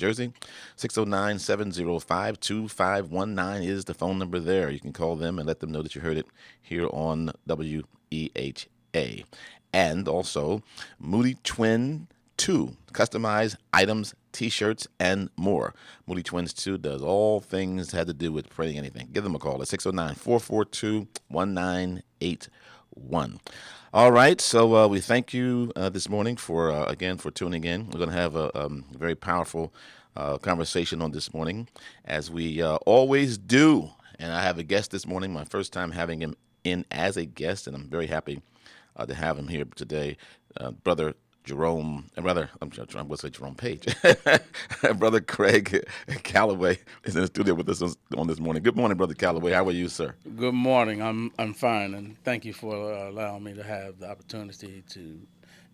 Jersey. 609-705-2519 is the phone number there. You can call them and let them know that you heard it here on WEHA. And also, Moody Twin 2, customized items, t-shirts, and more. Moody Twins 2 does all things that had to do with printing anything. Give them a call at 609-442-1981. All right, so we thank you this morning for again for tuning in. We're going to have a very powerful conversation on this morning, as we always do. And I have a guest this morning, my first time having him in as a guest, and I'm very happy to have him here today, Brother Jerome, and rather, I'm going to say Jerome Page. Brother Craig Calloway is in the studio with us on this morning. Good morning, Brother Calloway. How are you, sir? Good morning. I'm fine, and thank you for allowing me to have the opportunity to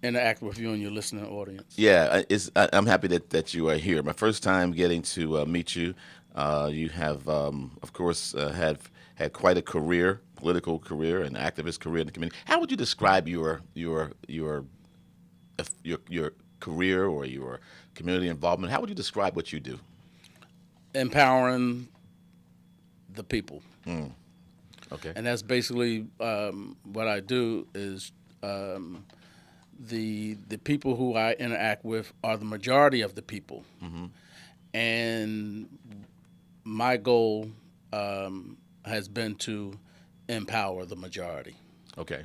interact with you and your listening audience. Yeah, I'm happy that you are here. My first time getting to meet you. You have, of course, had quite a career, political career, and activist career in the community. How would you describe your career or your community involvement? How would you describe what you do? Empowering the people, Okay. and that's basically what I do. Is the people who I interact with are the majority of the people, and my goal has been to empower the majority. Okay.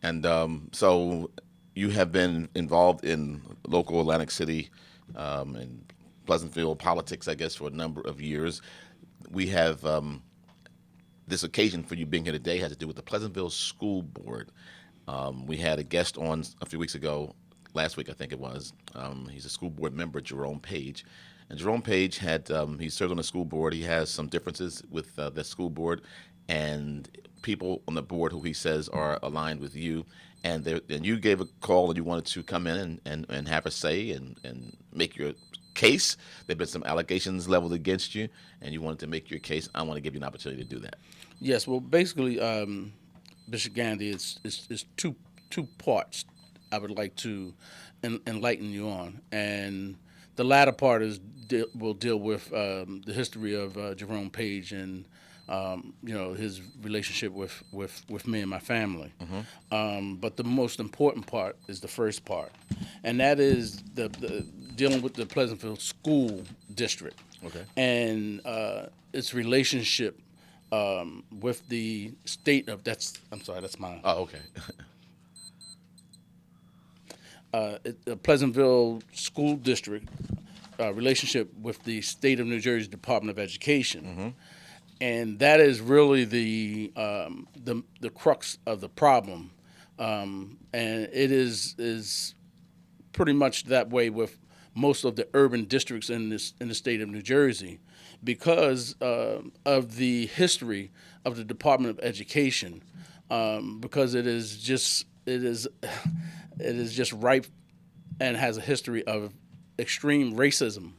And so you have been involved in local Atlantic City and Pleasantville politics, I guess, for a number of years. We have this occasion for you being here today has to do with the Pleasantville School Board. We had a guest on a few weeks ago, last week I think it was. He's a school board member, Jerome Page. And Jerome Page he served on the school board. He has some differences with the school board and people on the board who he says are aligned with you. And you gave a call and you wanted to come in and have a say and make your case. There have been some allegations leveled against you, and you wanted to make your case. I want to give you an opportunity to do that. Yes. Well, basically, Bishop Gandhi, it's two parts. I would like to enlighten you on, and the latter part will deal with the history of Jerome Page and his relationship with me and my family. But the most important part is the first part, and that is the dealing with the Pleasantville School District. Okay. And its relationship with the state of I'm sorry, that's mine. Oh, okay. The Pleasantville School District relationship with the state of New Jersey Department of Education, and that is really the crux of the problem, and it is pretty much that way with most of the urban districts in the state of New Jersey, because of the history of the Department of Education, because it is just ripe and has a history of extreme racism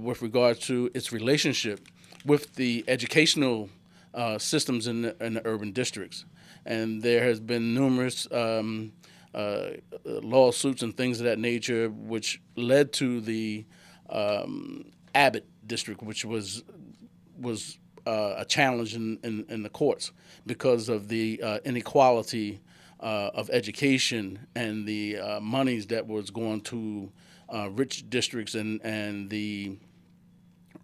with regard to its relationship with the educational systems in the urban districts. And there has been numerous lawsuits and things of that nature, which led to the Abbott district, which was a challenge in the courts because of the inequality of education and the monies that was going to rich districts and the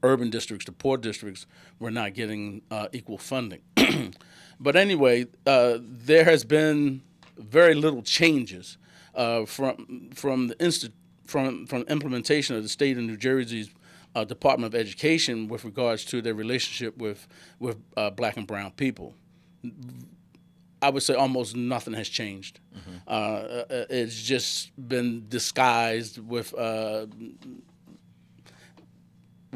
urban districts, the poor districts, were not getting equal funding. But anyway, there has been very little changes from the implementation of the state of New Jersey's Department of Education with regards to their relationship with black and brown people. I would say almost nothing has changed. It's just been disguised with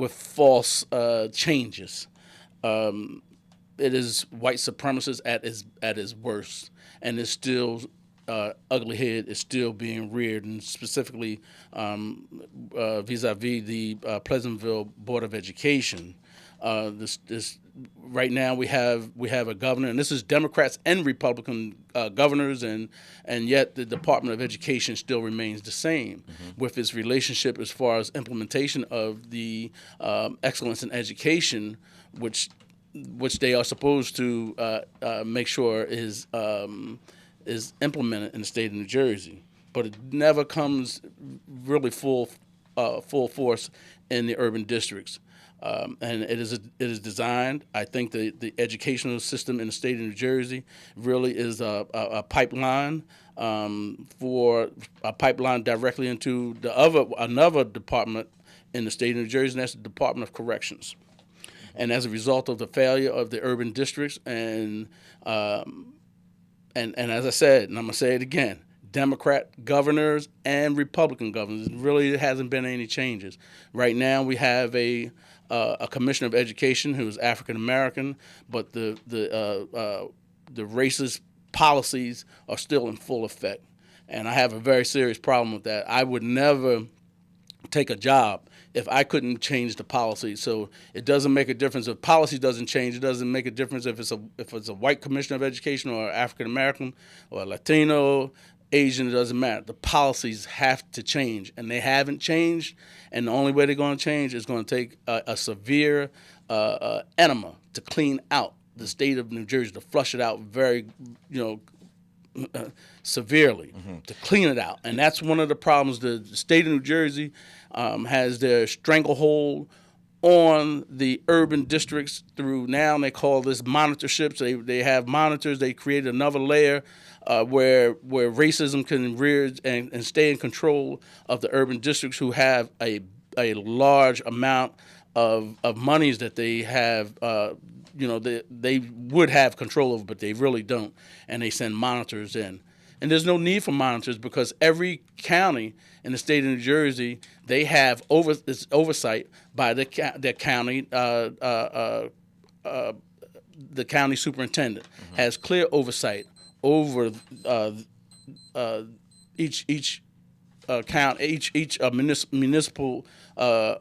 false changes. It is white supremacist at its worst, and it's still ugly head is still being reared, and specifically vis-a-vis the Pleasantville Board of Education. right now we have a governor, and this is Democrats and Republican governors, and yet the Department of Education still remains the same with its relationship as far as implementation of the excellence in education, which they are supposed to make sure is implemented in the state of New Jersey, but it never comes really full force in the urban districts. And it is designed. I think the educational system in the state of New Jersey really is a pipeline for a pipeline directly into another department in the state of New Jersey, and that's the Department of Corrections. And as a result of the failure of the urban districts, and as I said, and I'm gonna say it again, Democrat governors and Republican governors, really hasn't been any changes. Right now, we have a commissioner of education who is African American, but the racist policies are still in full effect, and I have a very serious problem with that. I would never take a job if I couldn't change the policy. So it doesn't make a difference if policy doesn't change. It doesn't make a difference if it's a white commissioner of education or African American or Latino, Asian. It doesn't matter. The policies have to change, and they haven't changed. And the only way they're going to change is going to take a severe enema to clean out the state of New Jersey, to flush it out very, severely, to clean it out. And that's one of the problems. The state of New Jersey has their stranglehold on the urban districts through, now they call this monitorships. They have monitors. They created another layer where racism can rear and stay in control of the urban districts, who have a large amount of monies that they have they would have control over, but they really don't, and they send monitors in. And there's no need for monitors, because every county in the state of New Jersey, they have oversight by the county the county superintendent has clear oversight over each municipal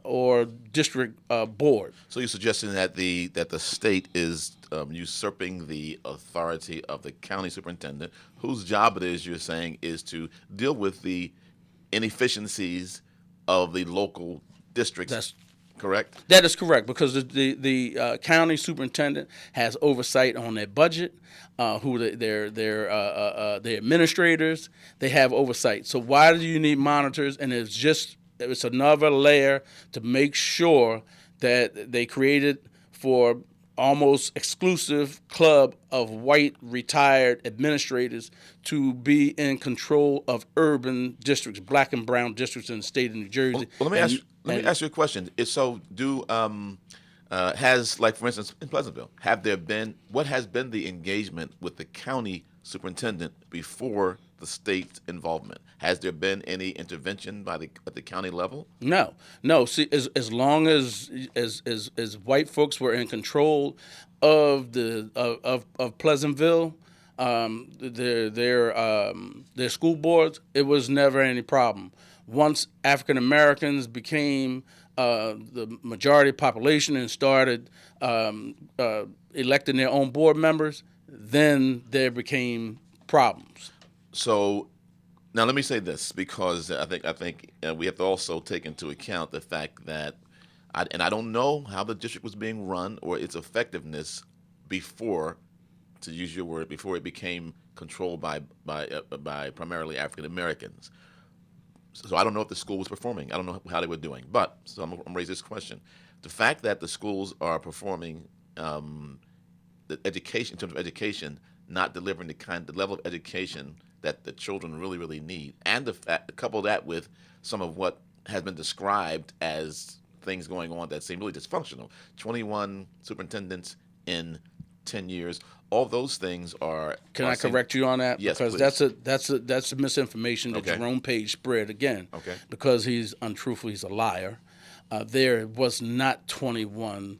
or district board. So you're suggesting that the state is usurping the authority of the county superintendent, whose job it is, you're saying, is to deal with the inefficiencies of the local districts. That's correct? That is correct, because the county superintendent has oversight on their budget, their administrators. They have oversight. So why do you need monitors? And it's another layer to make sure that they created for almost exclusive club of white retired administrators to be in control of urban districts, black and brown districts in the state of New Jersey. Well, let me ask you a question. So, has, like, for instance, in Pleasantville, what has been the engagement with the county superintendent before the state's involvement? Has there been any intervention at the county level? No. See, as long as white folks were in control of Pleasantville, their school boards, it was never any problem. Once African Americans became the majority population and started electing their own board members, then there became problems. So now let me say this, because I think we have to also take into account the fact that, I don't know how the district was being run or its effectiveness before, to use your word, before it became controlled by primarily African Americans. So I don't know if the school was performing. I don't know how they were doing. But so I'm gonna raise this question: the fact that the schools are performing the education, in terms of education, not delivering the level of education that the children really, really need, and the fact, couple that with some of what has been described as things going on that seem really dysfunctional. 21 superintendents in 10 years. All those things are. Can I correct you on that? Yes, because please. that's a misinformation that Okay. Jerome Page spread again. Okay. Because he's untruthful, he's a liar. There was not 21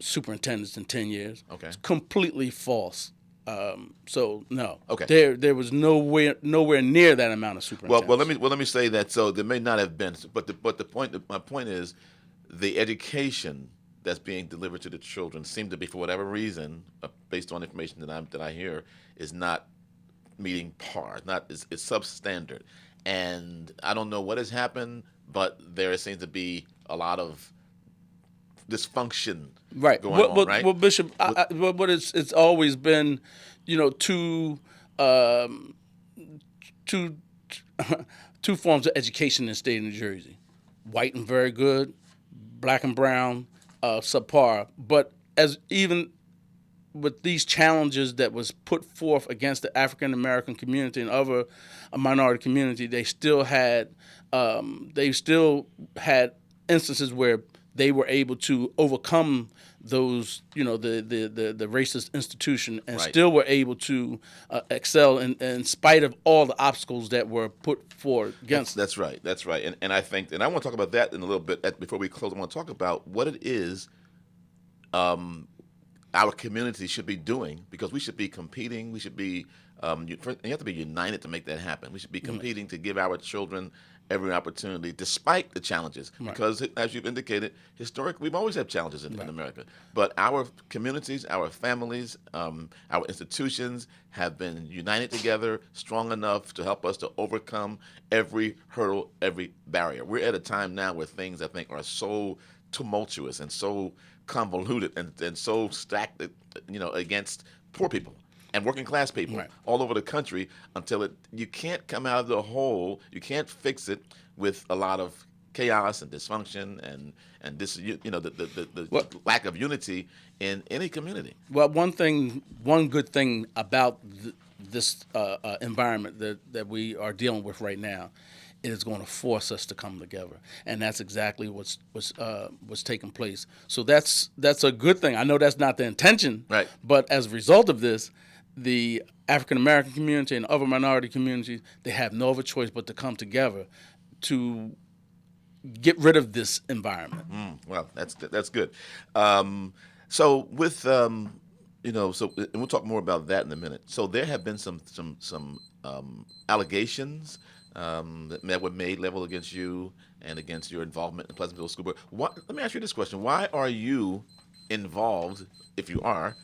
superintendents in 10 years. Okay. It's completely false. So no. Okay. There was nowhere near that amount of superintendents. Well, let me say that. So there may not have been, but my point is, the education that's being delivered to the children seem to be, for whatever reason, based on information that I hear, is not meeting par. Not it's substandard, and I don't know what has happened, but there seems to be a lot of dysfunction Right. going on. Right. Well, Bishop, With, what it's always been, um, two two forms of education in the state of New Jersey: white and very good, black and brown, subpar. But as even with these challenges that was put forth against the African American community and other minority community, they still had instances where they were able to overcome those, the racist institution, and right. still were able to excel in spite of all the obstacles that were put forward against them. That's right. That's right. And I think, and I want to talk about that in a little bit. Before we close, I want to talk about what it is our community should be doing, because we should be competing. We should be, you have to be united to make that happen. We should be competing to give our children every opportunity, despite the challenges. Right. Because, as you've indicated, historically, we've always had challenges in America. But our communities, our families, our institutions have been united together, strong enough to help us to overcome every hurdle, every barrier. We're at a time now where things, I think, are so tumultuous and so convoluted and so stacked, against poor people and working class people all over the country, until you can't come out of the hole, you can't fix it with a lot of chaos and dysfunction and this, the lack of unity in any community. Well, one good thing about this environment that we are dealing with right now, it is going to force us to come together, and that's exactly what's taking place. So that's a good thing. I know that's not the intention, right? But as a result of this, the African American community and other minority communities, they have no other choice but to come together to get rid of this environment. Well, that's good. So with and we'll talk more about that in a minute. So there have been some allegations that were made level against you and against your involvement in the Pleasantville School Board. Let me ask you this question: why are you involved, if you are,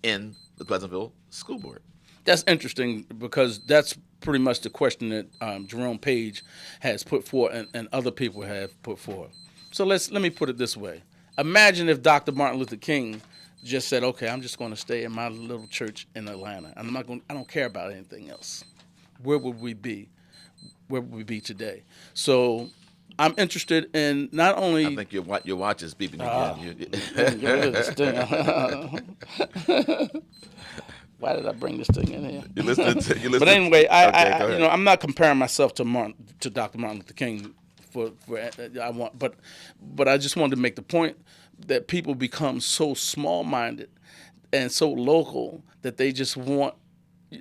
in the Pleasantville School Board? That's interesting, because that's pretty much the question that Jerome Page has put forward and other people have put forward. So let me put it this way: imagine if Dr. Martin Luther King just said, "Okay, I'm just going to stay in my little church in Atlanta. I don't care about anything else." Where would we be? Where would we be today? So I'm interested in not only. I think your watch is beeping again. Get rid of this thing. Why did I bring this thing in here? You listening? But anyway, Okay, I'm not comparing myself to Dr. Martin Luther King. But I just wanted to make the point that people become so small-minded and so local that they just want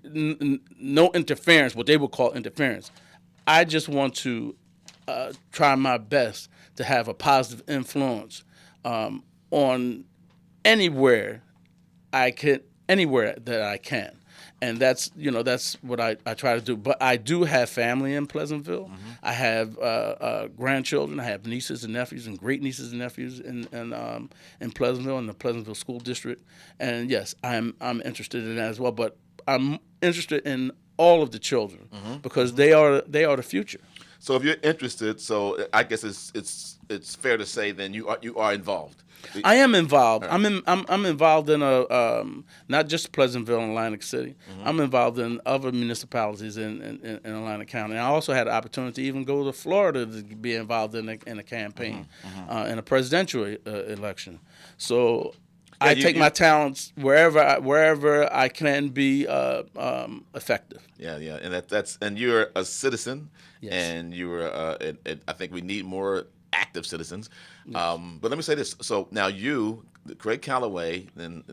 no interference, what they would call interference. I just want to try my best to have a positive influence on anywhere that I can, and that's what I try to do. But I do have family in Pleasantville. Mm-hmm. I have grandchildren. I have nieces and nephews and great nieces and nephews in Pleasantville, in the Pleasantville School District. And yes, I'm interested in that as well. But I'm interested in all of the children because they are the future. So if you're interested, so I guess it's fair to say then you are involved. I am involved. Right. I'm involved in not just Pleasantville and Atlantic City. Mm-hmm. I'm involved in other municipalities in Atlantic County. And I also had the opportunity to even go to Florida to be involved in a campaign in a presidential election. So I take my talents wherever I can be effective. Yeah, and you're a citizen, yes. And you're. I think we need more active citizens. Yes. But let me say this: so now you, Craig Calloway, and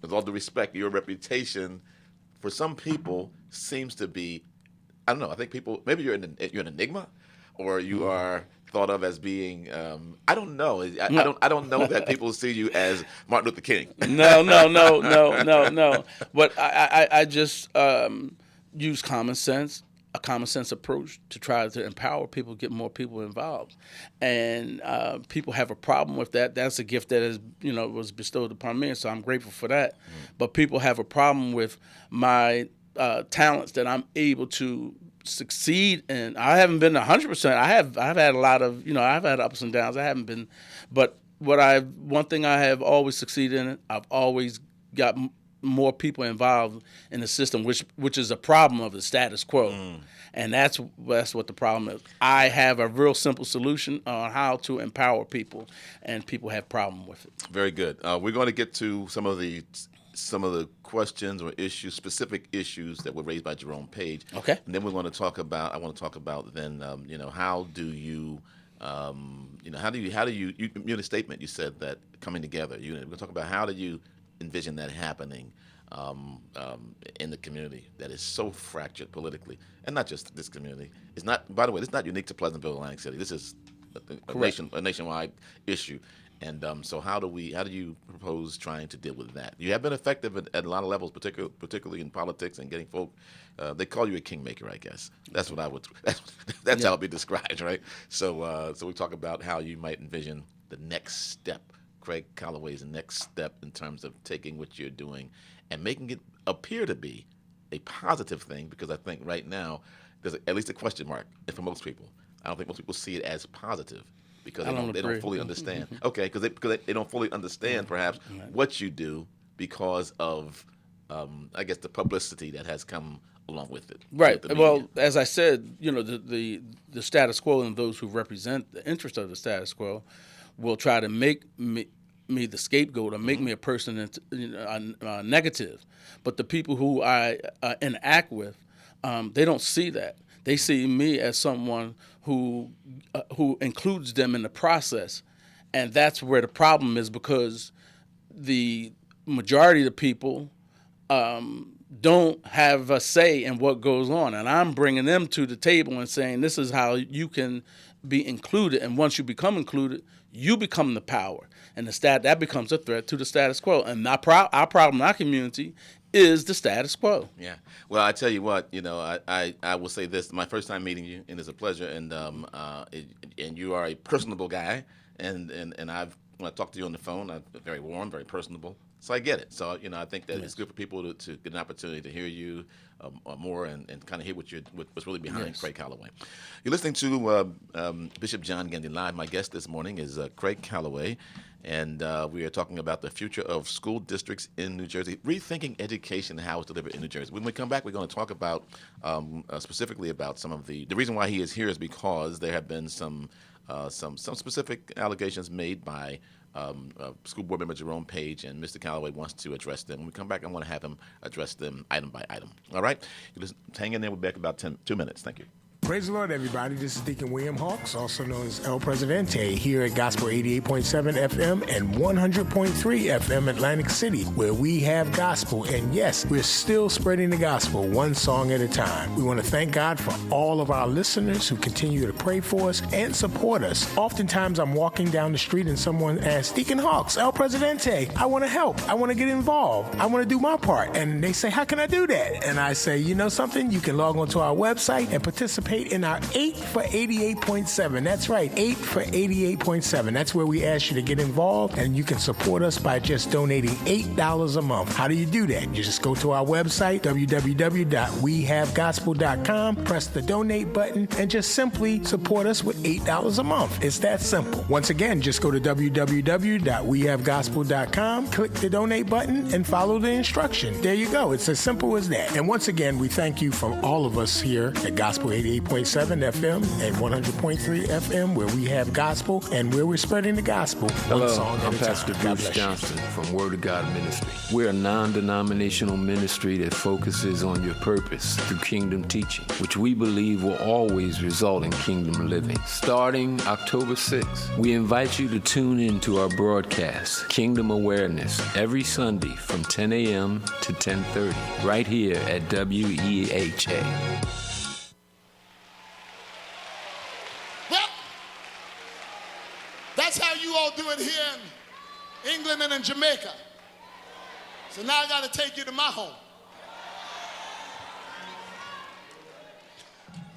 with all due respect, your reputation for some people seems to be, I don't know. I think people maybe you're an enigma, or you are thought of as being I don't know. I don't know that people see you as Martin Luther King. No. But I just use common sense. a common sense approach to try to empower people, get more people involved, and people have a problem with that. That's a gift that is, was bestowed upon me, and so I'm grateful for that. But people have a problem with my talents that I'm able to succeed in. I haven't been 100%. I've had a lot of, I've had ups and downs. I haven't been, but one thing I have always succeeded in, I've always got more people involved in the system, which is a problem of the status quo. And that's what the problem is. I have a real simple solution on how to empower people, and people have problem with it. Very good. We're going to get to some of the questions or issues, specific issues that were raised by Jerome Page. Okay. And then we're going to talk about. I want to talk about then. How do you. You made a statement. You said that coming together. We're going to talk about how do you envision that happening in the community that is so fractured politically, and not just this community. It's not. By the way, this is not unique to Pleasantville, Atlantic City. This is a nationwide issue. And so, how do you propose trying to deal with that? You have been effective at a lot of levels, particularly in politics and getting folk. They call you a kingmaker, I guess. That's what I would. That's how it'd be described, right? So we talk about how you might envision the next step, Craig Calloway's next step in terms of taking what you're doing and making it appear to be a positive thing. Because I think right now there's at least a question mark for most people. I don't think most people see it as positive. Because they don't fully understand. Okay, because they don't fully understand perhaps what you do because of, I guess, the publicity that has come along with it. Right. With Well, as I said, the status quo and those who represent the interest of the status quo will try to make me the scapegoat or make me a person that's negative. But the people who I interact with, they don't see that. They see me as someone who includes them in the process, and that's where the problem is, because the majority of the people don't have a say in what goes on, and I'm bringing them to the table and saying this is how you can be included, and once you become included, you become the power, and that becomes a threat to the status quo. And our problem in our community is the status quo. Yeah. Well, I tell you what, I will say this: my first time meeting you, and it's a pleasure, and you are a personable guy, and when I talk to you on the phone, I'm very warm, very personable. So I get it. So I think that it's good for people to get an opportunity to hear you more and kind of hear what's really behind Craig Calloway. You're listening to Bishop John Gandy Live. My guest this morning is Craig Calloway, and we are talking about the future of school districts in New Jersey, rethinking education and how it's delivered in New Jersey. When we come back, we're going to talk about specifically about some of the reason why he is here is because there have been some specific allegations made by School Board Member Jerome Page, and Mr. Calloway wants to address them. When we come back, I want to have him address them item by item. All right? You just hang in there. We'll be back in about 2 minutes. Thank you. Praise the Lord, everybody. This is Deacon William Hawks, also known as El Presidente, here at Gospel 88.7 FM and 100.3 FM Atlantic City, where we have gospel. And yes, we're still spreading the gospel one song at a time. We want to thank God for all of our listeners who continue to pray for us and support us. Oftentimes, I'm walking down the street and someone asks, Deacon Hawks, El Presidente, I want to help. I want to get involved. I want to do my part. And they say, how can I do that? And I say, you know something? You can log onto our website and participate in our 8 for 88.7. That's right, 8 for 88.7. That's where we ask you to get involved, and you can support us by just donating $8 a month. How do you do that? You just go to our website, www.wehavegospel.com, press the donate button, and just simply support us with $8 a month. It's that simple. Once again, just go to www.wehavegospel.com, click the donate button, and follow the instruction. There you go. It's as simple as that. And once again, we thank you from all of us here at Gospel 88.7 FM and 100.3 FM, where we have gospel and where we're spreading the gospel. Hello, I'm Pastor Bruce Johnston from Word of God Ministry. We're a non-denominational ministry that focuses on your purpose through kingdom teaching, which we believe will always result in kingdom living. Starting October 6th, we invite you to tune in to our broadcast, Kingdom Awareness, every Sunday from 10 a.m. to 10:30, right here at WEHA. That's how you all do it here in England and in Jamaica. So now I got to take you to my home.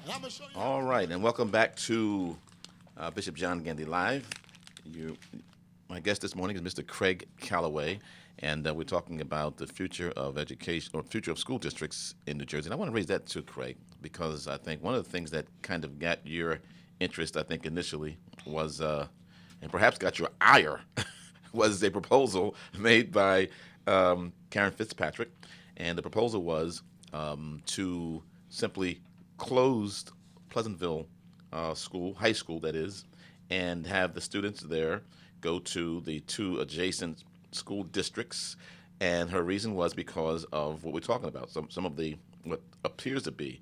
And I'm going to show you. All right, and welcome back to Bishop John Gandy Live. My guest this morning is Mr. Craig Calloway, and we're talking about the future of education or future of school districts in New Jersey. And I want to raise that to Craig because I think one of the things that kind of got your interest, I think initially, was, and perhaps got your ire, was a proposal made by Karen Fitzpatrick, and the proposal was to simply close Pleasantville school, high school that is, and have the students there go to the two adjacent school districts. And her reason was because of what we're talking about, some of the what appears to be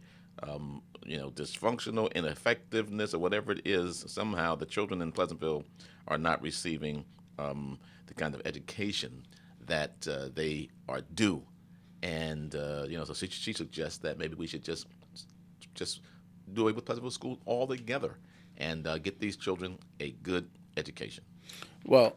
dysfunctional ineffectiveness or whatever it is. Somehow the children in Pleasantville are not receiving the kind of education that they are due. And so she suggests that maybe we should just do away with Pleasantville School altogether and get these children a good education. Well,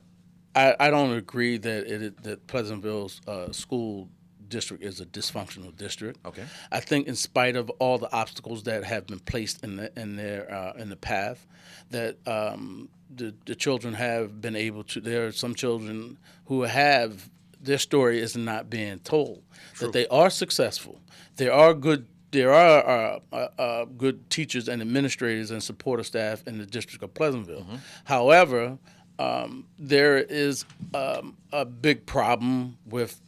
I don't agree that Pleasantville's school district is a dysfunctional district. Okay. I think, in spite of all the obstacles that have been placed in the path, that the children have been able to. There are some children who have their story is not being told. True. That they are successful. There are good good teachers and administrators and supportive staff in the district of Pleasantville. Mm-hmm. However, there is a big problem with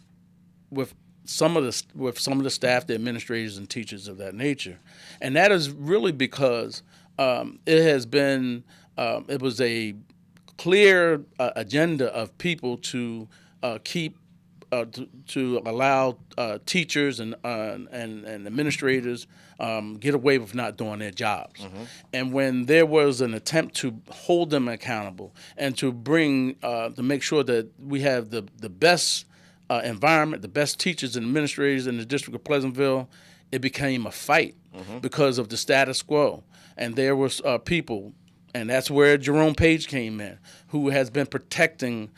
some of the staff, the administrators and teachers of that nature, and that is really because it was a clear agenda of people to keep. To allow teachers and administrators get away with not doing their jobs. Mm-hmm. And when there was an attempt to hold them accountable and to make sure that we have the best environment, the best teachers and administrators in the district of Pleasantville, it became a fight because of the status quo. And there was people, and that's where Jerome Page came in, who has been protecting,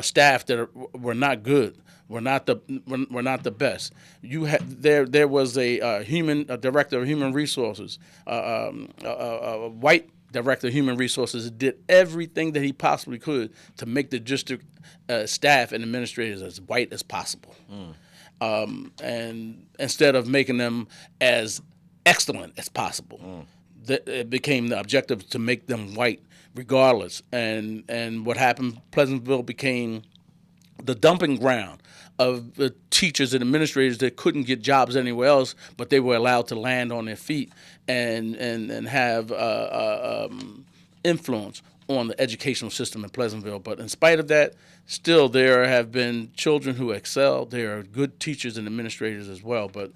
staff that were not good, were not the best. There was a director of human resources, a white director of human resources that did everything that he possibly could to make the district staff and administrators as white as possible, and instead of making them as excellent as possible, it became the objective to make them white regardless. And what happened, Pleasantville became the dumping ground of the teachers and administrators that couldn't get jobs anywhere else, but they were allowed to land on their feet and have influence on the educational system in Pleasantville. But in spite of that, still there have been children who excel. There are good teachers and administrators as well. But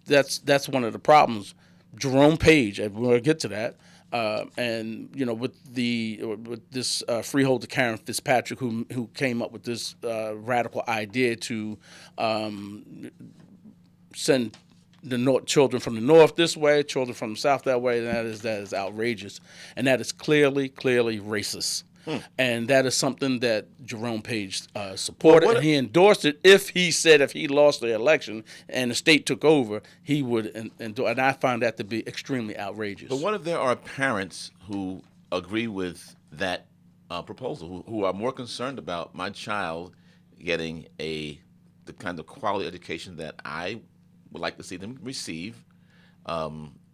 that's one of the problems. Jerome Page, and we'll get to that. With this freeholder Karen Fitzpatrick, who came up with this radical idea to send the children from the north this way, children from the south that way, and that is outrageous, and that is clearly racist. And that is something that Jerome Page supported, and he endorsed it. If he lost the election and the state took over, he would endorse. And I find that to be extremely outrageous. But what if there are parents who agree with that proposal, who are more concerned about my child getting the kind of quality education that I would like to see them receive?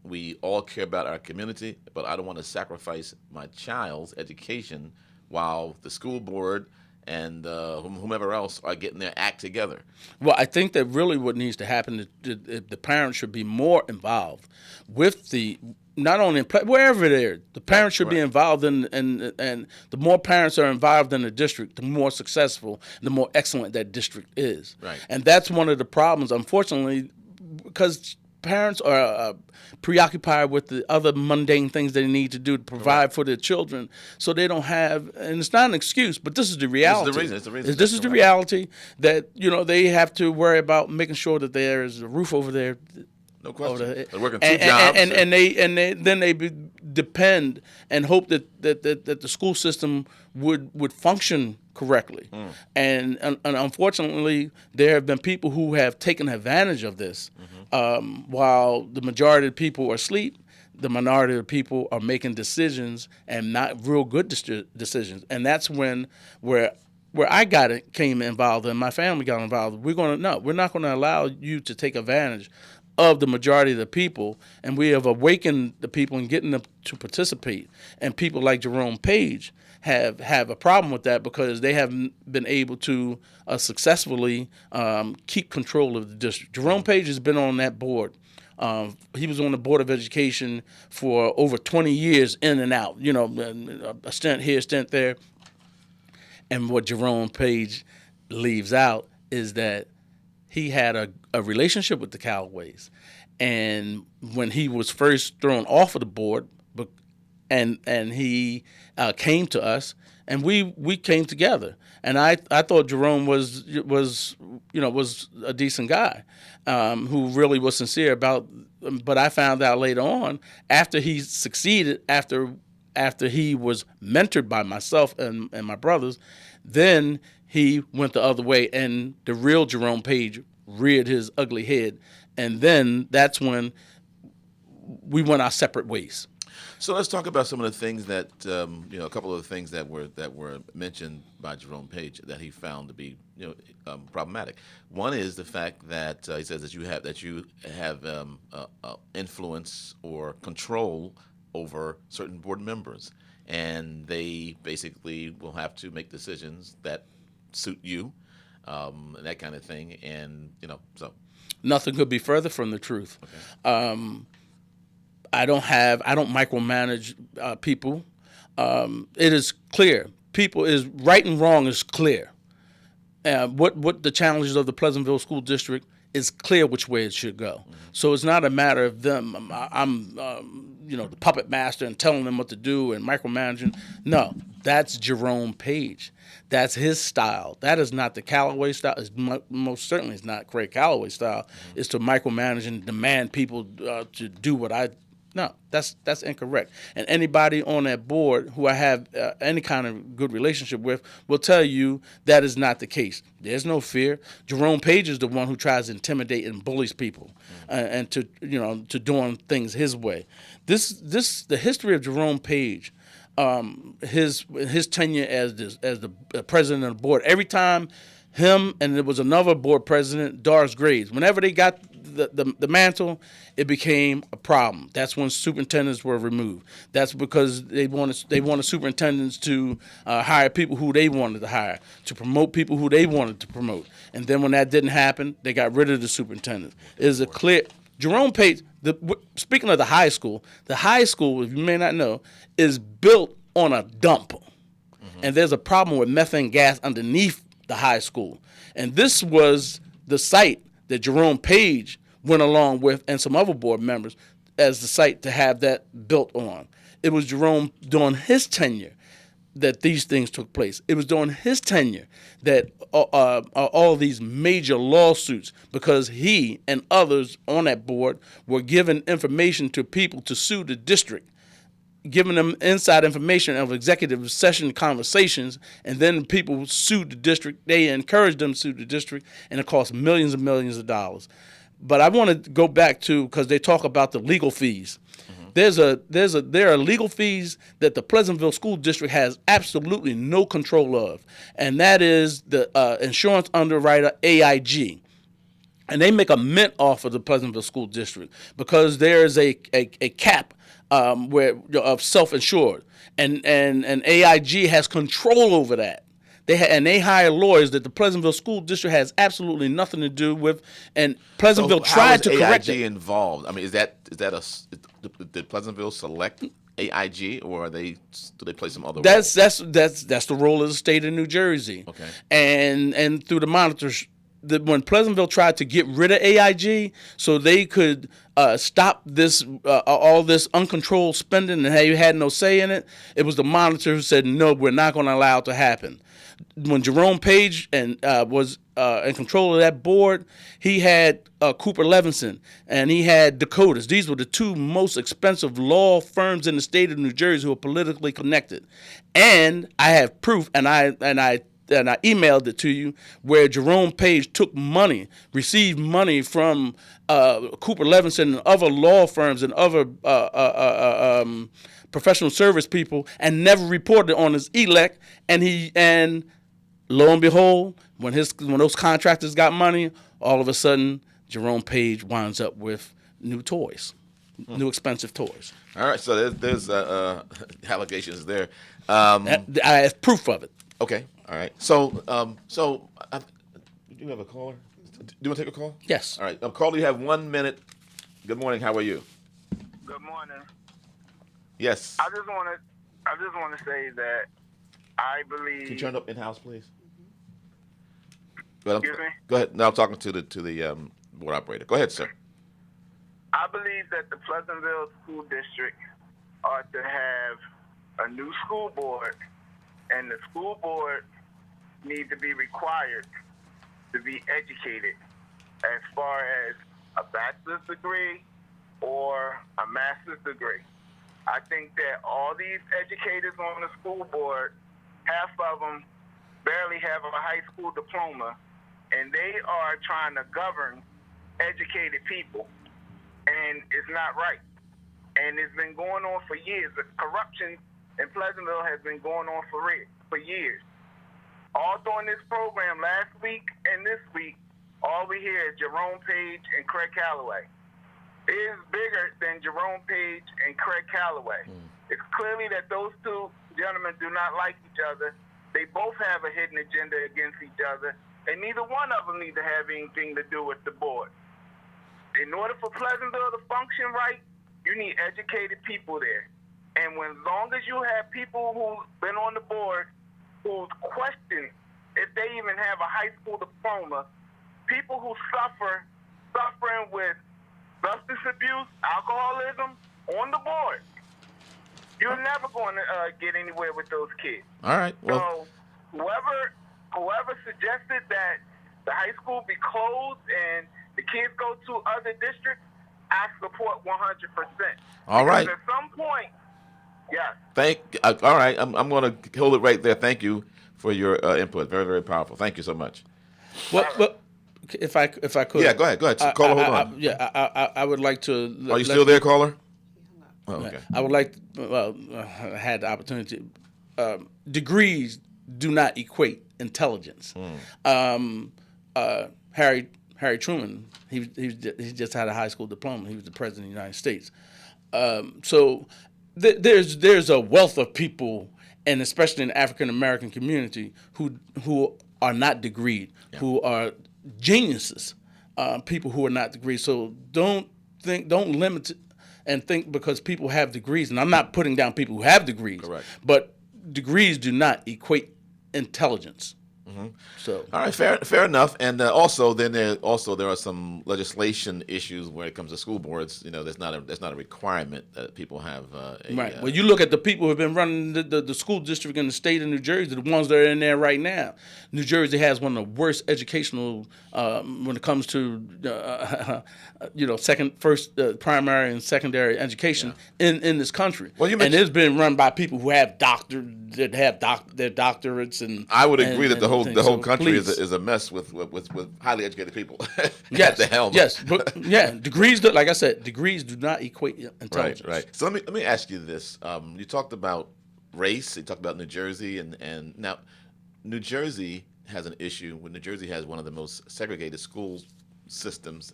We all care about our community, but I don't want to sacrifice my child's education while the school board and whomever else are getting their act together. Well, I think that really what needs to happen is the parents should be more involved with not only wherever they're, the parents should be involved and the more parents are involved in the district, the more successful, the more excellent that district is. Right. And that's one of the problems, unfortunately, because parents are preoccupied with the other mundane things they need to do to provide for their children, so they don't have, and it's not an excuse, but this is the reality. It's the reason. This is the reality that they have to worry about making sure that there is a roof over their No question. Over They're working two jobs. And they depend and hope that the school system would function correctly. And unfortunately, there have been people who have taken advantage of this. While the majority of people are asleep, the minority of people are making decisions and not real good decisions. And that's where I came involved and my family got involved. We're not going to allow you to take advantage of the majority of the people, and we have awakened the people and getting them to participate. And people like Jerome Page have a problem with that because they haven't been able to successfully keep control of the district. Jerome Page has been on that board. He was on the Board of Education for over 20 years, in and out. A stint here, a stint there. And what Jerome Page leaves out is that he had a relationship with the Callaways. And when he was first thrown off of the board, and he came to us, and we came together. And I thought Jerome was a decent guy who really was sincere about. But I found out later on, after he succeeded, after he was mentored by myself and my brothers, then he went the other way, and the real Jerome Page reared his ugly head, and then that's when we went our separate ways. So let's talk about some of the things that a couple of the things that were mentioned by Jerome Page that he found to be problematic. One is the fact that he says that you have influence or control over certain board members, and they basically will have to make decisions that suit you, and that kind of thing, and so. Nothing could be further from the truth. Okay. I don't micromanage people. It is clear. People is right and wrong is clear. What the challenges of the Pleasantville School District is clear which way it should go. Mm-hmm. So it's not a matter of them. I'm the puppet master and telling them what to do and micromanaging. No, that's Jerome Page. That's his style. That is not the Callaway style. It's most certainly it's not Craig Callaway's style. Mm-hmm. It's to micromanage and demand people to do what I. No, that's incorrect. And anybody on that board who I have any kind of good relationship with will tell you that is not the case. There's no fear. Jerome Page is the one who tries to intimidate and bullies people, and to doing things his way. The history of Jerome Page, his tenure as the president of the board. Every time him and there was another board president, Doris Graves, whenever they got the mantle, it became a problem. That's when superintendents were removed. That's because they wanted superintendents to hire people who they wanted to hire, to promote people who they wanted to promote. And then when that didn't happen, they got rid of the superintendent. It is a clear. Jerome Page, speaking of the high school, if you may not know, is built on a dump. Mm-hmm. And there's a problem with methane gas underneath the high school. And this was the site that Jerome Page went along with and some other board members as the site to have that built on. It was Jerome during his tenure that these things took place. It was during his tenure that all these major lawsuits, because he and others on that board were giving information to people to sue the district, giving them inside information of executive session conversations, and then people sued the district. They encouraged them to sue the district, and it cost millions and millions of dollars. But I want to go back to, because they talk about the legal fees. Mm-hmm. There are legal fees that the Pleasantville School District has absolutely no control of, and that is the insurance underwriter AIG. And they make a mint off of the Pleasantville School District because there is a cap of self-insured, and AIG has control over that. They hire lawyers that the Pleasantville School District has absolutely nothing to do with, and Pleasantville tried to correct it. How is AIG involved? I mean, did Pleasantville select AIG, or do they play some other role? That's the role of the state of New Jersey. Okay. And through the when Pleasantville tried to get rid of AIG so they could stop this all this uncontrolled spending and you had no say in it, it was the monitor who said, no, we're not going to allow it to happen. When Jerome Page was in control of that board, he had Cooper Levinson and he had Dakotas. These were the two most expensive law firms in the state of New Jersey who are politically connected. And I have proof, and I emailed it to you, where Jerome Page received money from Cooper Levinson and other law firms and other professional service people, and never reported on his elect. And lo and behold, when those contractors got money, all of a sudden Jerome Page winds up with new toys, new expensive toys. All right, so there's allegations there. I have proof of it. Okay, all right. So do you have a caller? Do you want to take a call? Yes. All right, caller, you have 1 minute. Good morning. How are you? Good morning. Yes. I just want to say that I believe. Can you turn it up in house, please? Go ahead. Excuse me? Go ahead. Now I'm talking to the board operator. Go ahead, sir. I believe that the Pleasantville School District ought to have a new school board, and the school board need to be required to be educated as far as a bachelor's degree or a master's degree. I think that all these educators on the school board, half of them barely have a high school diploma, and they are trying to govern educated people, and it's not right. And it's been going on for years. The corruption in Pleasantville has been going on for years. All during this program last week and this week, all we hear is Jerome Page and Craig Calloway. It is bigger than Jerome Page and Craig Calloway. It's clearly that those two gentlemen do not like each other. They both have a hidden agenda against each other, and neither one of them need to have anything to do with the board. In order for Pleasantville to function right, you need educated people there. And as long as you have people who've been on the board who question if they even have a high school diploma, people who suffering with substance abuse, alcoholism on the board, you're never going to get anywhere with those kids. All right. Well, So whoever suggested that the high school be closed and the kids go to other districts, I support 100%. All right. Because at some point, yes. All right. I'm going to hold it right there. Thank you for your input. Very, very powerful. Thank you so much. Well, if I could. Yeah, go ahead. Caller, hold on. I would like to. Are you still there, caller? Oh, okay. I would like. I had the opportunity. Degrees do not equate intelligence. Harry Truman, he just had a high school diploma. He was the president of the United States. So there's a wealth of people, and especially in the African American community, who are not degreed, who are geniuses, people who are not degreed. So don't limit it and think because people have degrees, and I'm not putting down people who have degrees, correct, but degrees do not equate intelligence. So all right, fair enough. And also there are some legislation issues when it comes to school boards. You know, that's not a requirement that people have. Right. Well, you look at the people who have been running the school district in the state of New Jersey, the ones that are in there right now. New Jersey has one of the worst educational when it comes to primary and secondary education in this country. Well, and it's been run by people who have their doctorates, and I would agree that the whole So country please. is a mess with highly educated people Yes, at the helm. yes, but degrees. Like I said, degrees do not equate intelligence. Right. So let me ask you this: you talked about race. You talked about New Jersey, and now New Jersey has an issue when New Jersey has one of the most segregated school systems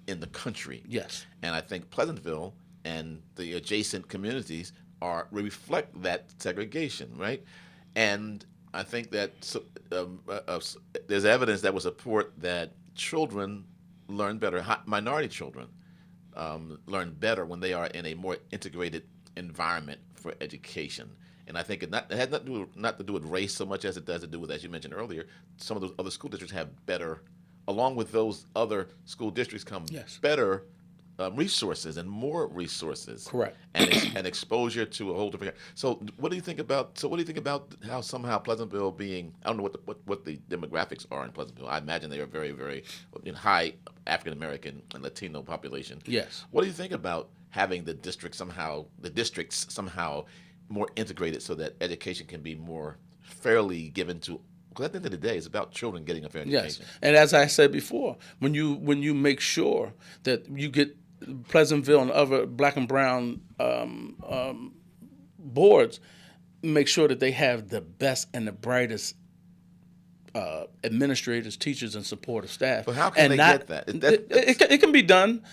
in the country. Yes, and I think Pleasantville and the adjacent communities reflect that segregation, right? And I think that there's evidence that will support that children learn better. Minority children learn better when they are in a more integrated environment for education. And I think it has not to do with race so much as it does to do with, as you mentioned earlier, some of those other school districts have better along with those other school districts come Yes. better resources and more resources. Correct. And exposure to a whole different. So what do you think about? So what do you think about how somehow Pleasantville being? I don't know what the demographics are in Pleasantville. I imagine they are very very high African American and Latino population. Yes. What do you think about having the districts somehow more integrated so that education can be more fairly given to? Because at the end of the day, it's about children getting a fair Yes, education. and as I said before, when you make sure that you get Pleasantville and other black and brown boards, make sure that they have the best and the brightest administrators, teachers, and supportive staff. But how can and they not, get that? It can be done.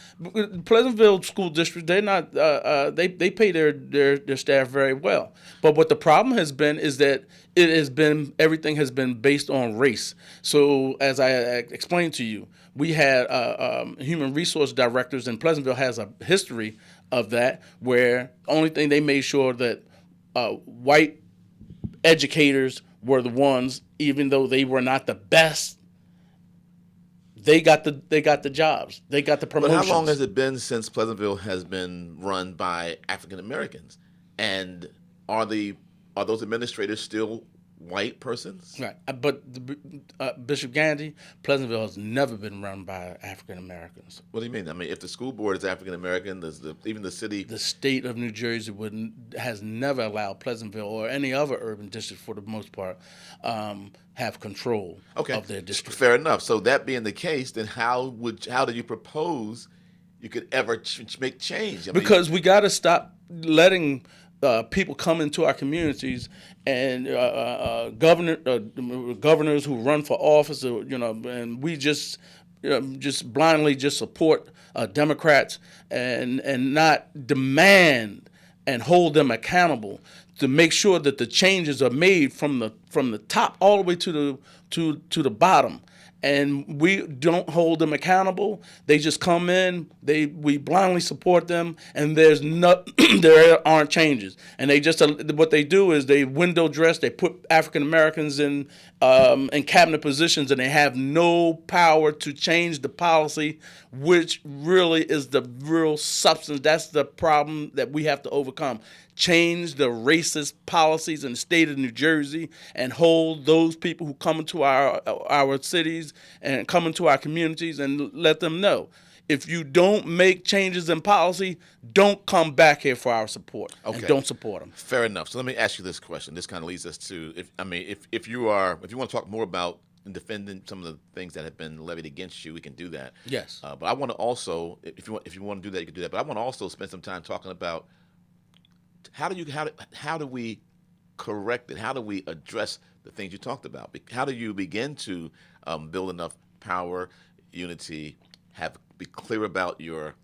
Pleasantville School District, they're not. They pay their staff very well. But what the problem has been is that everything has been based on race. So as I explained to you, we had human resource directors, and Pleasantville has a history of that, where only thing they made sure that white educators were the ones, even though they were not the best, they got the jobs, they got the But promotions. how long has it been since Pleasantville has been run by African Americans? And are those administrators still white persons? Right, but Bishop Gandy, Pleasantville has never been run by African Americans. What do you mean? I mean, if the school board is African American, even the city. The state of New Jersey has never allowed Pleasantville or any other urban district, for the most part, have control of their district. Fair enough. So that being the case, then how do you propose you could ever make change? Because we got to stop letting people come into our communities and governors who run for office, and we just blindly just support Democrats and not demand and hold them accountable to make sure that the changes are made from the top all the way to the bottom. And we don't hold them accountable. They just come in. We blindly support them, and there aren't changes. And they just what they do is they window dress. They put African Americans in cabinet positions, and they have no power to change the policy, which really is the real substance. That's the problem that we have to overcome. Change the racist policies in the state of New Jersey and hold those people who come into our cities and come into our communities and let them know, if you don't make changes in policy, don't come back here for our support. Okay. And don't support them. Fair enough. So let me ask you this question. This kind of leads us to, if you want to talk more about and defending some of the things that have been levied against you, we can do that. Yes. But I want to also, if you want to do that, you can do that. But I want to also spend some time talking about how do we correct it? How do we address the things you talked about? How do you begin to build enough power, unity, be clear about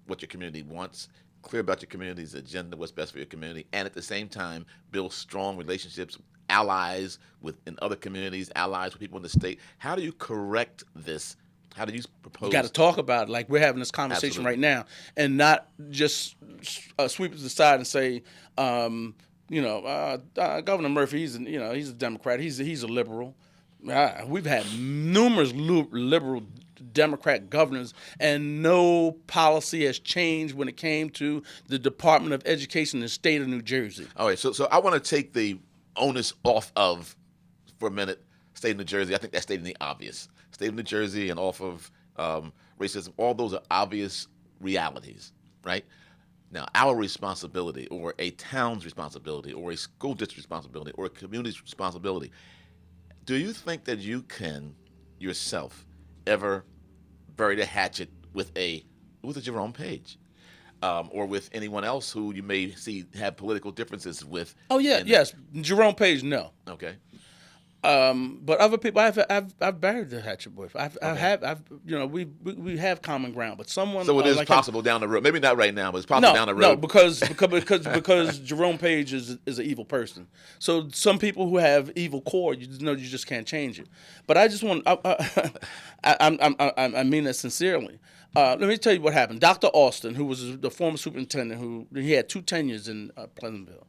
what your community wants, clear about your community's agenda, what's best for your community, and at the same time build strong relationships, allies in other communities, allies with people in the state? How do you correct this? How do you propose? You got to talk about it like we're having this conversation right now, and not just sweep it to the side and say, Governor Murphy, he's a Democrat, he's a liberal. We've had numerous liberal Democrat governors, and no policy has changed when it came to the Department of Education in the state of New Jersey. All right, so I want to take the onus off of, for a minute, state of New Jersey. I think that's stating the obvious. State of New Jersey and off of racism, all those are obvious realities, right? Now, our responsibility, or a town's responsibility, or a school district responsibility, or a community's responsibility, do you think that you can yourself ever bury the hatchet with a Jerome Page, or with anyone else who you may see have political differences with? Oh yeah, yes, Jerome Page, no. Okay. But other people I've buried the hatchet with. We have common ground. But someone. So it is possible down the road. Maybe not right now, but it's possible down the road. No, because Jerome Page is an evil person. So some people who have evil core, you just can't change it. But I just want I mean that sincerely. Let me tell you what happened. Dr. Austin, who was the former superintendent, he had 2 tenures in Pleasantville.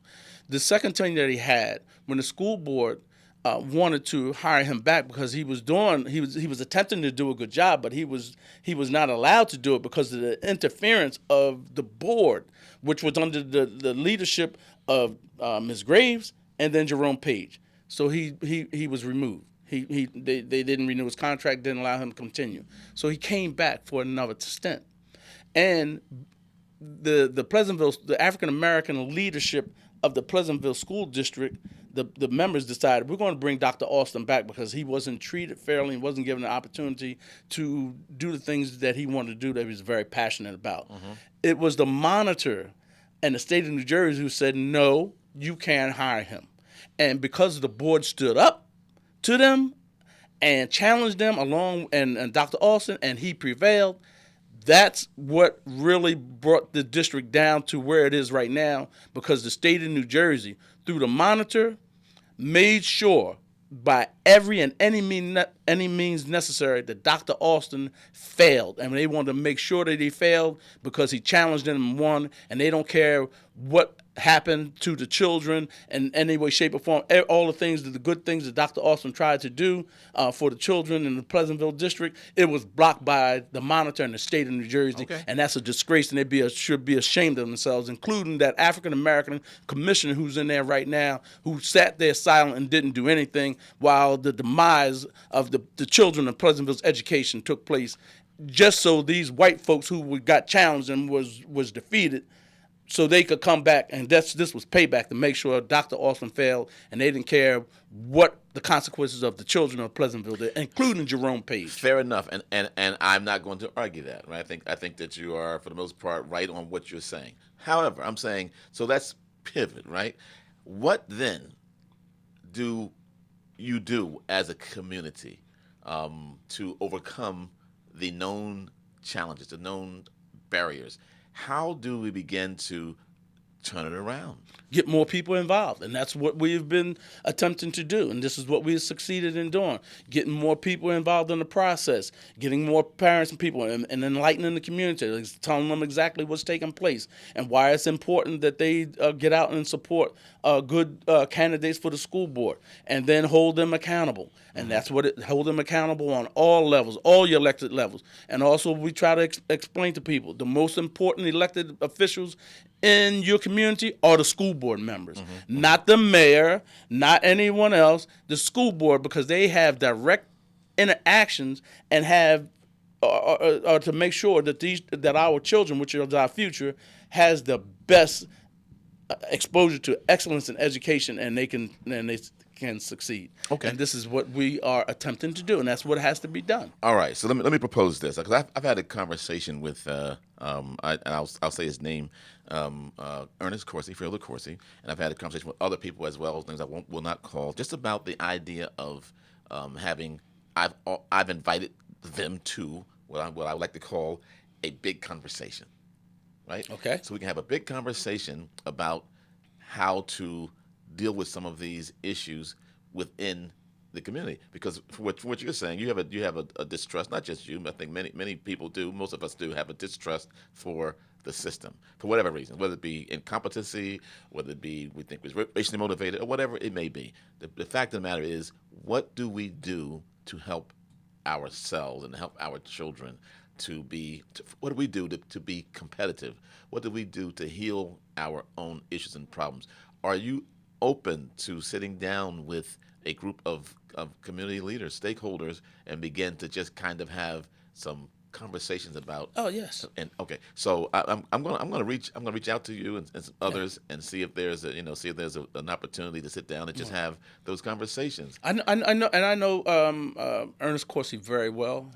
The second tenure that he had, when the school board wanted to hire him back because he was attempting to do a good job, but he was not allowed to do it because of the interference of the board, which was under the leadership of Ms. Graves and then Jerome Page. So he was removed. They didn't renew his contract, didn't allow him to continue. So he came back for another stint, and the African American leadership of the Pleasantville School District, the members decided we're going to bring Dr. Austin back because he wasn't treated fairly and wasn't given the opportunity to do the things that he wanted to do that he was very passionate about. It was the monitor and the state of New Jersey who said, no, you can't hire him. And because the board stood up to them and challenged them and Dr. Austin, and he prevailed, that's what really brought the district down to where it is right now, because the state of New Jersey, through the monitor, made sure by every and any means necessary that Dr. Austin failed. And they wanted to make sure that he failed because he challenged them and won, and they don't care what happened to the children in any way, shape, or form. All the good things that Dr. Austin tried to do for the children in the Pleasantville district, it was blocked by the monitor and the state of New Jersey, and that's a disgrace, and they should be ashamed of themselves, including that African-American commissioner who's in there right now, who sat there silent and didn't do anything while the demise of the children of Pleasantville's education took place, just so these white folks who got challenged and was defeated, so they could come back, and this was payback to make sure Dr. Austin failed, and they didn't care what the consequences of the children of Pleasantville did, including Jerome Page. Fair enough, and I'm not going to argue that. Right? I think that you are, for the most part, right on what you're saying. However, I'm saying, so let's pivot, right? What then do you do as a community to overcome the known challenges, the known barriers? How do we begin to turn it around? Get more people involved, and that's what we've been attempting to do, and this is what we've succeeded in doing, getting more people involved in the process, getting more parents and people, and enlightening the community, telling them exactly what's taking place and why it's important that they get out and support good candidates for the school board, and then hold them accountable. And that's hold them accountable on all levels, all your elected levels. And also we try to explain to people the most important elected officials in your community are the school board members, not the mayor, not anyone else, the school board, because they have direct interactions and have to make sure that our children, which is our future, has the best exposure to excellence in education, and they can succeed. Okay. And this is what we are attempting to do, and that's what has to be done. All right. So let me propose this, because I've had a conversation with I'll say his name, Ernest Coursey, Fielder Coursey, and I've had a conversation with other people as well, things I will not call, just about the idea of having. I've invited them to what I would like to call a big conversation, right? Okay. So we can have a big conversation about how to deal with some of these issues within the community, because for what you're saying, you have a distrust. Not just you, but I think many people do. Most of us do have a distrust for the system for whatever reason, whether it be incompetency, whether it be we think we're racially motivated, or whatever it may be. The fact of the matter is, what do we do to help ourselves and help our children what do we do to be competitive? What do we do to heal our own issues and problems? Are you open to sitting down with a group of community leaders, stakeholders, and begin to just kind of have some conversations about? Oh yes. And okay, so I'm gonna reach out to you and some others and see if there's an opportunity to sit down and just have those conversations. I know Ernest Coursey very well.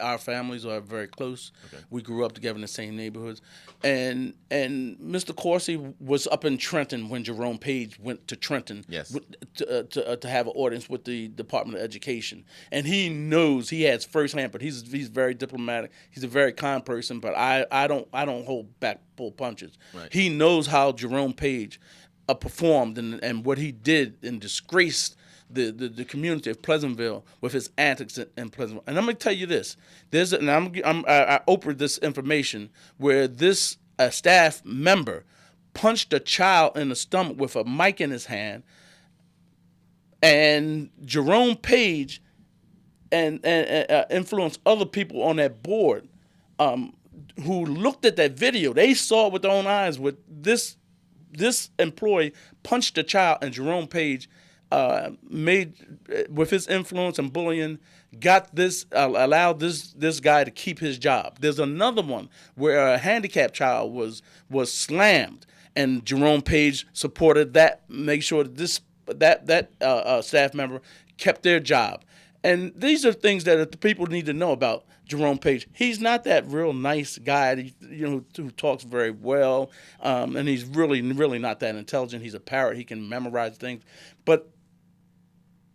Our families are very close. Okay. We grew up together in the same neighborhoods, and Mr. Coursey was up in Trenton when Jerome Page went to Trenton. Yes. To have an audience with the Department of Education, and he knows, he has firsthand. But he's very diplomatic. He's a very kind person, but I don't hold back, pull punches. Right. He knows how Jerome Page performed and what he did and disgraced the community of Pleasantville with his antics in Pleasantville. And I'm going to tell you this: I opened this information where this staff member punched a child in the stomach with a mic in his hand, and Jerome Page and influenced other people on that board who looked at that video. They saw it with their own eyes. With this employee punched a child, and Jerome Page made, with his influence and bullying, got this allowed this guy to keep his job. There's another one where a handicapped child was slammed, and Jerome Page supported that, make sure that that staff member kept their job. And these are things that the people need to know about Jerome Page. He's not that real nice guy, who talks very well, and he's really, really not that intelligent. He's a parrot. He can memorize things. But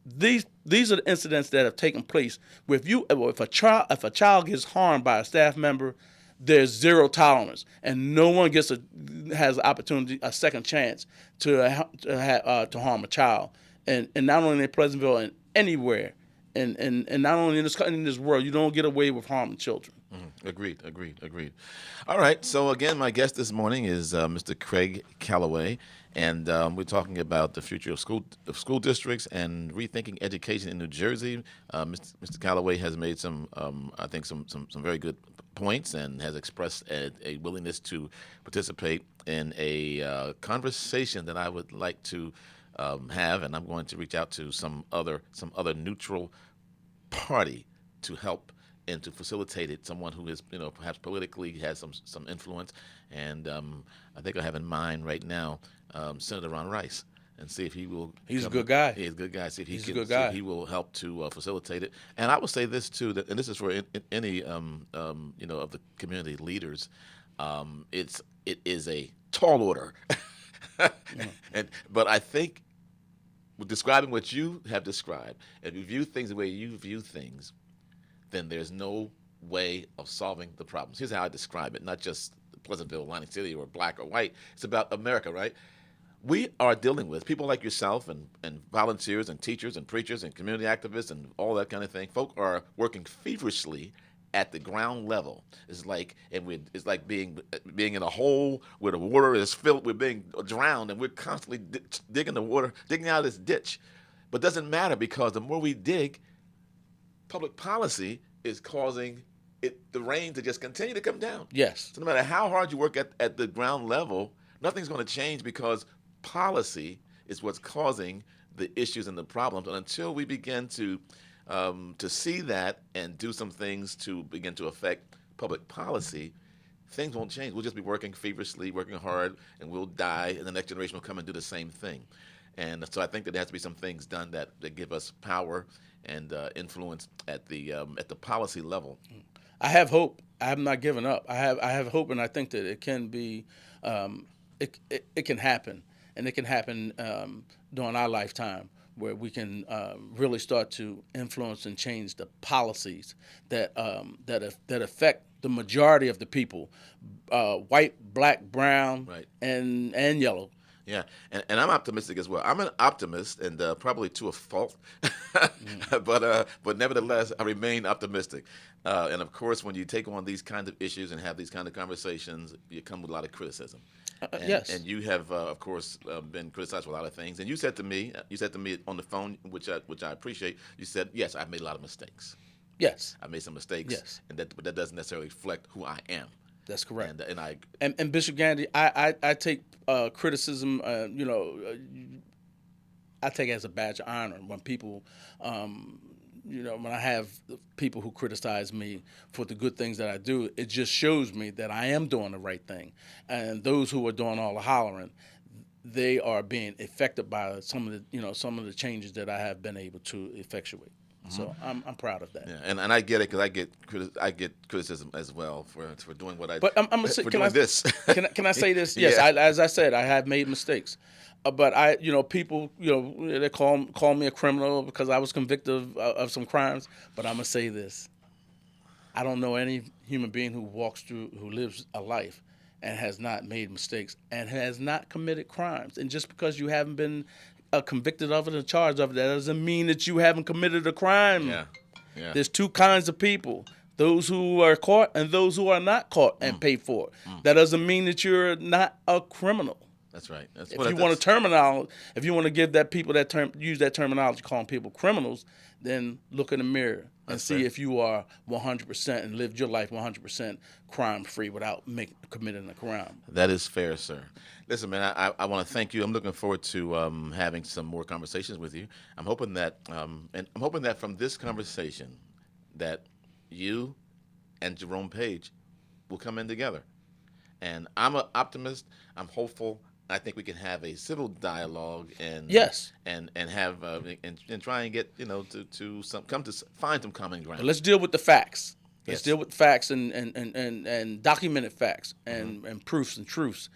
these are the incidents that have taken place. If a child gets harmed by a staff member, there's zero tolerance, and no one has an opportunity, a second chance to harm a child, and not only in Pleasantville and anywhere. And not only in this world, you don't get away with harming children. Agreed. All right. So again, my guest this morning is Mr. Craig Calloway, and we're talking about the future of school districts and rethinking education in New Jersey. Mr. Calloway has made some, I think, some very good points, and has expressed a willingness to participate in a conversation that I would like to have, and I'm going to reach out to some other neutral party to help and to facilitate it. Someone who is, perhaps politically has some influence, and I think I have in mind right now Senator Ron Rice, and see if he will. He's a good guy. He's a good guy. See if He's a good guy. he will help to facilitate it. And I will say this too, that, and this is for any of the community leaders. It is a tall order. But I think, with describing what you have described, and you view things the way you view things, then there's no way of solving the problems. Here's how I describe it: not just Pleasantville, Atlantic City, or black or white. It's about America, right? We are dealing with people like yourself and volunteers and teachers and preachers and community activists and all that kind of thing. Folk are working feverishly at the ground level. It's like being in a hole where the water is filled. We're being drowned, and we're constantly digging out of this ditch. But it doesn't matter, because the more we dig, public policy is causing the rain to just continue to come down. Yes. So no matter how hard you work at the ground level, nothing's going to change, because policy is what's causing the issues and the problems. And until we begin to see that and do some things to begin to affect public policy, things won't change. We'll just be working feverishly, working hard, and we'll die, and the next generation will come and do the same thing. And so I think that there has to be some things done that give us power and influence at the policy level. I have hope. I have not given up. I have hope, and I think that it can be, it can happen, and it can happen during our lifetime, where we can really start to influence and change the policies that affect the majority of the people, white, black, brown, right, and yellow. Yeah, and I'm optimistic as well. I'm an optimist, and probably to a fault, but nevertheless, I remain optimistic. And of course, when you take on these kinds of issues and have these kind of conversations, you come with a lot of criticism. Yes. And you have, of course, been criticized for a lot of things. And you said to me on the phone, which I appreciate. You said, yes, I've made a lot of mistakes. Yes. I made some mistakes. Yes. But that doesn't necessarily reflect who I am. That's correct. And Bishop Gandy, I take criticism. I take it as a badge of honor when people, when I have people who criticize me for the good things that I do. It just shows me that I am doing the right thing, and those who are doing all the hollering, they are being affected by some of the changes that I have been able to effectuate. So I'm proud of that. Yeah, and I get it, because I get criticism as well for doing what I. But I'm gonna say, this. Can I say this? Yes, Yeah. as I said, I have made mistakes, but people, they call me a criminal because I was convicted of some crimes. But I'm gonna say this: I don't know any human being who lives a life and has not made mistakes and has not committed crimes. And just because you haven't been convicted of it and charged of it, that doesn't mean that you haven't committed a crime. Yeah. There's two kinds of people: those who are caught and those who are not caught and paid for it. That doesn't mean that you're not a criminal. That's right. That's If what you want if you want to give that people that term, use that terminology, calling people criminals, then look in the mirror and see fair. if you are 100% and lived your life 100% crime free without committing a crime. That is fair, sir. Listen, man, I want to thank you. I'm looking forward to having some more conversations with you. I'm hoping that, and I'm hoping that from this conversation, that you and Jerome Page will come in together. And I'm an optimist. I'm hopeful. I think we can have a civil dialogue Yes. and have and try and get to find some common ground. But let's deal with the facts. Let's Yes. deal with facts and documented facts and proofs and truths,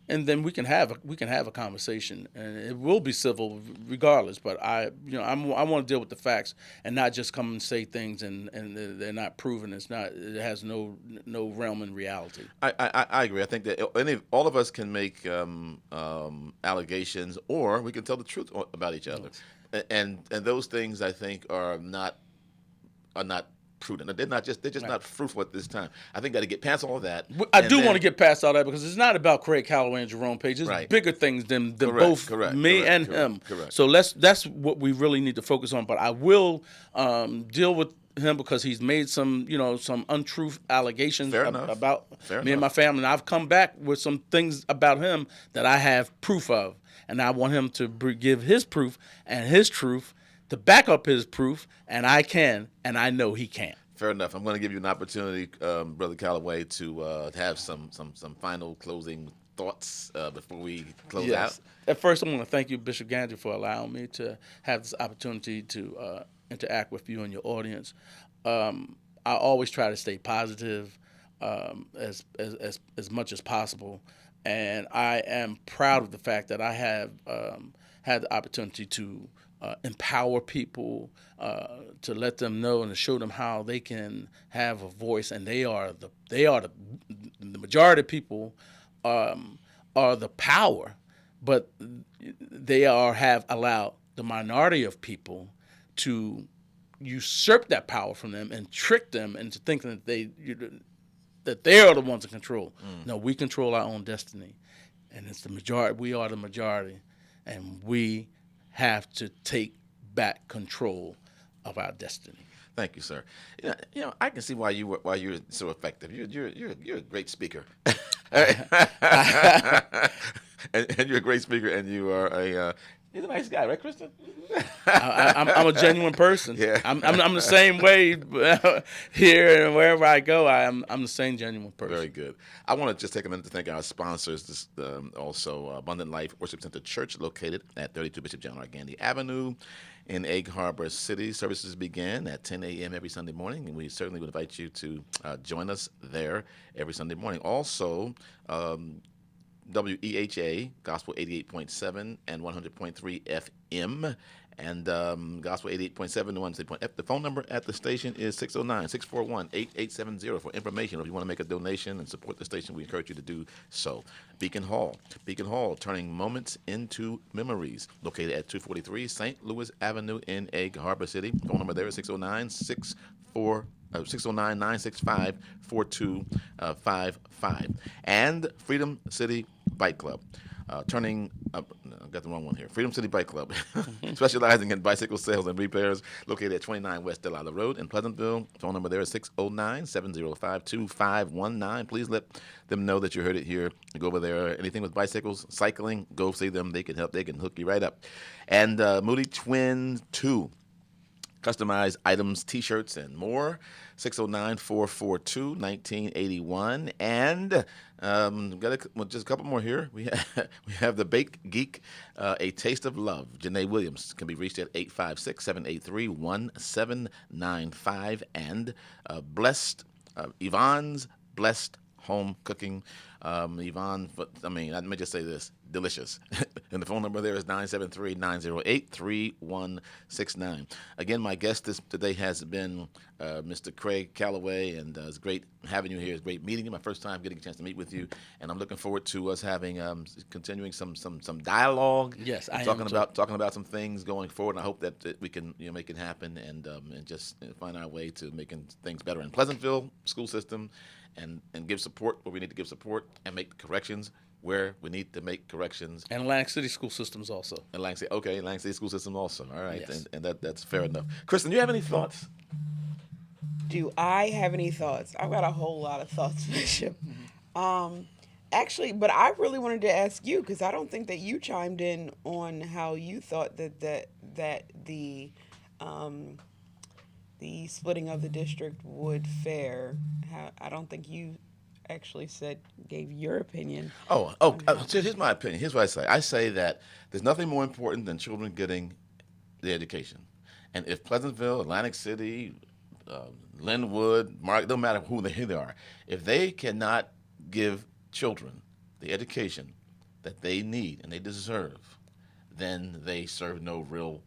and then we can have a conversation, and it will be civil regardless. But I want to deal with the facts and not just come and say things and they're not proven. It has no realm in reality. I agree. I think that all of us can make allegations, or we can tell the truth about each other, and those things I think are not prudent. They're just not fruitful at this time. I think that to get past all of that. I do want to get past all that because it's not about Craig Calloway and Jerome Page. It's Right. bigger things than Correct, both me and him. correct. So that's what we really need to focus on. But I will deal with him because he's made some untruth allegations Fair enough. about Fair me and my enough. family. And I've come back with some things about him that I have proof of, and I want him to give his proof and his truth to back up his proof, and I can, and I know he can. Fair enough. I'm going to give you an opportunity, Brother Calloway, to have some final closing thoughts before we close out. At first, I want to thank you, Bishop Gander, for allowing me to have this opportunity to interact with you and your audience. I always try to stay positive as much as possible, and I am proud of the fact that I have had the opportunity to empower people, to let them know and to show them how they can have a voice, and the majority of people are the power, but they have allowed the minority of people to usurp that power from them and trick them into thinking that they are the ones in control. No, we control our own destiny, and it's the majority. We are the majority, and we have to take back control of our destiny. Thank you, sir. I can see why you're so effective. You're a great speaker, and you're a great speaker, and you are you're a nice guy, right, Kristen? I'm a genuine person. Yeah. I'm the same way here and wherever I go. I'm the same genuine person. Very good. I want to just take a minute to thank our sponsors. Also, Abundant Life Worship Center Church, located at 32 Bishop John R. Gandy Avenue in Egg Harbor City. Services begin at 10 a.m. every Sunday morning, and we certainly would invite you to join us there every Sunday morning. Also, WEHA, Gospel 88.7 and 100.3 FM, and Gospel 88.7 and 100.3 The phone number at the station is 609-641-8870 for information. If you want to make a donation and support the station, we encourage you to do so. Beacon Hall, turning moments into memories, located at 243 St. Louis Avenue in Egg Harbor City. Phone number there is 609-965-4255. And Freedom City Bike Club. I got the wrong one here. Freedom City Bike Club, specializing in bicycle sales and repairs, located at 29 West Delilah Road in Pleasantville. Phone number there is 609-705-2519. Please let them know that you heard it here. Go over there. Anything with bicycles, cycling, go see them. They can help. They can hook you right up. And Moody Twin 2. Customized items, T-shirts, and more. 609-442-1981. And just a couple more here. We have the Baked Geek, A Taste of Love. Janae Williams can be reached at 856-783-1795. And Yvonne's Blessed Home Cooking. Yvonne, let me just say this, delicious. And the phone number there is 973-908-3169. Again, my guest today has been Mr. Craig Calloway, and it's great having you here. It's great meeting you. My first time getting a chance to meet with you, and I'm looking forward to us having continuing some dialogue. Yes, I am talking about some things going forward. And I hope that we can make it happen and just find our way to making things better in Pleasantville school system. And give support where we need to give support and make corrections where we need to make corrections. And Atlantic City school systems also. Atlantic City, okay, Atlantic City school system also. All right, Yes. and that's fair enough. Kristen, do you have any thoughts? Do I have any thoughts? I've got a whole lot of thoughts, Bishop. Actually, but I really wanted to ask you because I don't think that you chimed in on how you thought that the splitting of the district would fare. I don't think you actually gave your opinion. So here's my opinion. Here's what I say. I say that there's nothing more important than children getting the education. And if Pleasantville, Atlantic City, Linwood, Mark, don't matter who they are, if they cannot give children the education that they need and they deserve, then they serve no real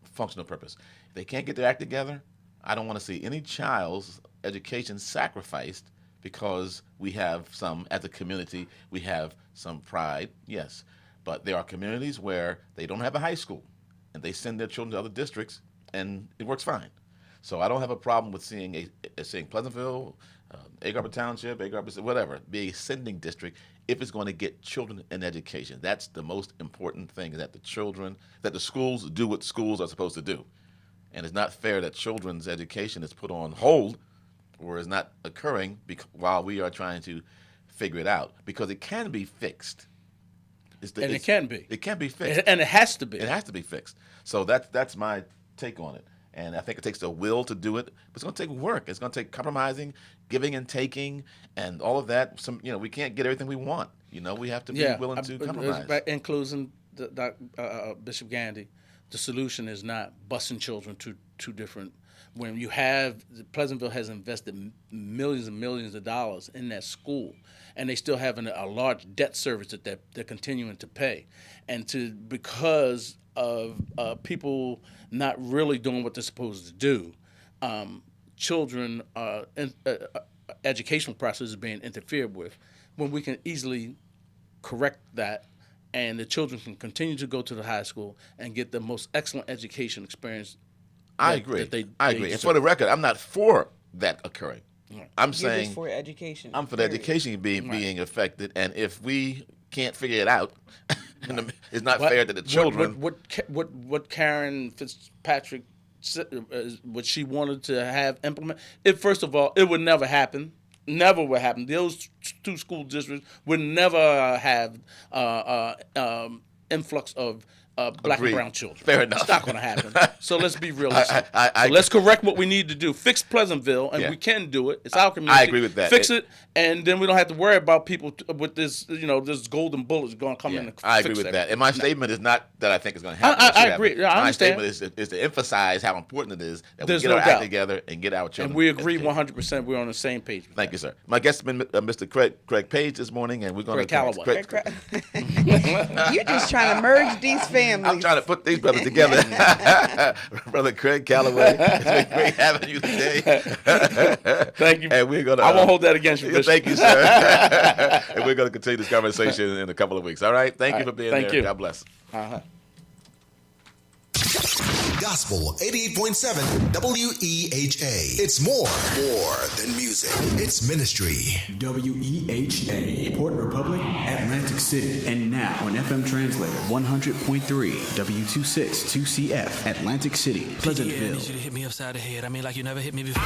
functional purpose. If they can't get their act together, I don't want to see any child's education sacrificed because we have as a community, we have some pride, yes. But there are communities where they don't have a high school and they send their children to other districts and it works fine. So I don't have a problem with seeing Pleasantville, Egg Harbor Township, Egg Harbor, whatever, be a sending district if it's going to get children an education. That's the most important thing, that the schools do what schools are supposed to do. And it's not fair that children's education is put on hold or is not occurring while we are trying to figure it out, because it can be fixed. It can be. It can be fixed. And it has to be. It has to be fixed. So that's my take on it. And I think it takes the will to do it, but it's going to take work. It's going to take compromising, giving and taking, and all of that. We can't get everything we want. We have to be willing to compromise. In closing, Bishop Gandy, the solution is not busing children to two different. When you have Pleasantville has invested millions and millions of dollars in that school, and they still have a large debt service that they're continuing to pay, and because of people not really doing what they're supposed to do, children educational process is being interfered with. When we can easily correct that, and the children can continue to go to the high school and get the most excellent education experience. I agree. I agree. And for the record, I'm not for that occurring. Right. I'm saying just for education. I'm for the education being affected, and if we can't figure it out, it's not fair that the children. What Karen Fitzpatrick what she wanted to have implement. First of all, it would never happen. Never would happen. Those two school districts would never have influx of black and brown children. Fair enough. It's not going to happen. So let's be realistic. Let's correct what we need to do. Fix Pleasantville, and we can do it. It's our community. I agree with that. Fix it, and then we don't have to worry about people with this, this golden bullet going to come in. I agree with that. And my statement is not that I think it's going to happen. I agree. I understand. My statement is to emphasize how important it is that There's we get no our doubt. act together and get our children. And we agree educated. 100%. We're on the same page. Thank you, sir. My guest has been Mr. Craig Page this morning, and we're going to You're just trying to merge these families. I'm trying to put these brothers together. Brother Craig Calloway, it's been great having you today. Thank you. And we're gonna. I won't hold that against you, Bishop. Thank you, sir. And we're going to continue this conversation in a couple of weeks. All right. Thank you for being Thank there. you. God bless. Gospel 88.7 WEHA. It's more than music. It's ministry. WEHA, Port Republic, Atlantic City. And now on FM Translator 100.3 W262CF, Atlantic City, Pleasantville. I need you to hit me upside the head. I mean, like you never hit me before.